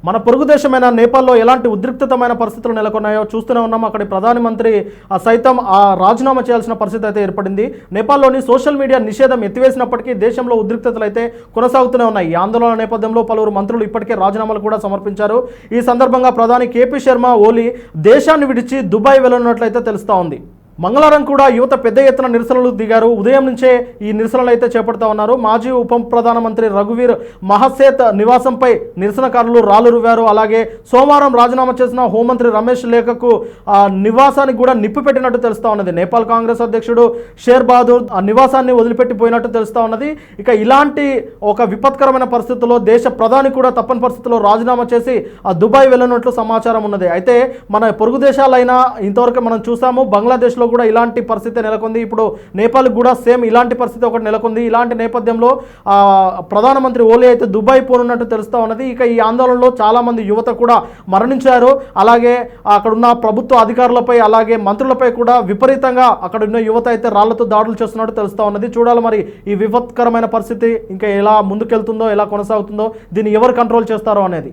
మన పొరుగు దేశమైన నేపాల్లో ఎలాంటి ఉద్రిక్తమైన పరిస్థితులు నెలకొన్నాయో చూస్తూనే ఉన్నాం. అక్కడి ప్రధానమంత్రి సైతం రాజీనామా చేయాల్సిన పరిస్థితి అయితే ఏర్పడింది. నేపాల్లోని సోషల్ మీడియా నిషేధం ఎత్తివేసినప్పటికీ దేశంలో ఉద్రిక్తతలు అయితే కొనసాగుతూనే ఉన్నాయి. ఈ ఆందోళన నేపథ్యంలో పలువురు మంత్రులు ఇప్పటికే రాజీనామాలు కూడా సమర్పించారు. ఈ సందర్భంగా ప్రధాని కేపీ శర్మ ఓలీ దేశాన్ని విడిచి దుబాయ్ వెళ్లనున్నట్లయితే తెలుస్తూ ఉంది. మంగళవారం కూడా యువత పెద్ద ఎత్తున నిరసనలు దిగారు. ఉదయం నుంచే ఈ నిరసనలు అయితే చేపడతా ఉన్నారు. మాజీ ఉప ప్రధానమంత్రి రఘువీర్ మహసేత్ నివాసంపై నిరసనకారులు రాళ్లు రువ్వారు. అలాగే సోమవారం రాజీనామా చేసిన హోంమంత్రి రమేష్ లేఖకు నివాసానికి కూడా నిప్పు పెట్టినట్టు తెలుస్తూ ఉన్నది. నేపాల్ కాంగ్రెస్ అధ్యక్షుడు షేర్ బహదూర్ ఆ నివాసాన్ని వదిలిపెట్టిపోయినట్టు తెలుస్తూ ఉన్నది. ఇక ఇలాంటి ఒక విపత్కరమైన పరిస్థితుల్లో దేశ ప్రధాని కూడా తప్పని పరిస్థితుల్లో రాజీనామా చేసి దుబాయ్ వెళ్ళినట్లు సమాచారం ఉన్నది. అయితే మన పొరుగు దేశాలైనా ఇంతవరకు మనం చూసాము, బంగ్లాదేశ్లో కూడా ఇలాంటి పరిస్థితి నెలకొంది. ఇప్పుడు నేపాల్ కూడా సేమ్ ఇలాంటి పరిస్థితి ఒకటి నెలకొంది. ఇలాంటి నేపథ్యంలో ప్రధానమంత్రి ఓలీ అయితే దుబాయ్ పోనున్నట్టు తెలుస్తూ ఉన్నది. ఇక ఈ ఆందోళనలో చాలామంది యువత కూడా మరణించారు. అలాగే అక్కడున్న ప్రభుత్వ అధికారులపై అలాగే మంత్రులపై కూడా విపరీతంగా అక్కడ ఉన్న యువత అయితే రాళ్లతో దాడులు చేస్తున్నట్టు తెలుస్తూ ఉన్నది. చూడాలి మరి ఈ విపత్కరమైన పరిస్థితి ఇంకా ఎలా ముందుకెళ్తుందో, ఎలా కొనసాగుతుందో, దీన్ని ఎవరు కంట్రోల్ చేస్తారో అనేది.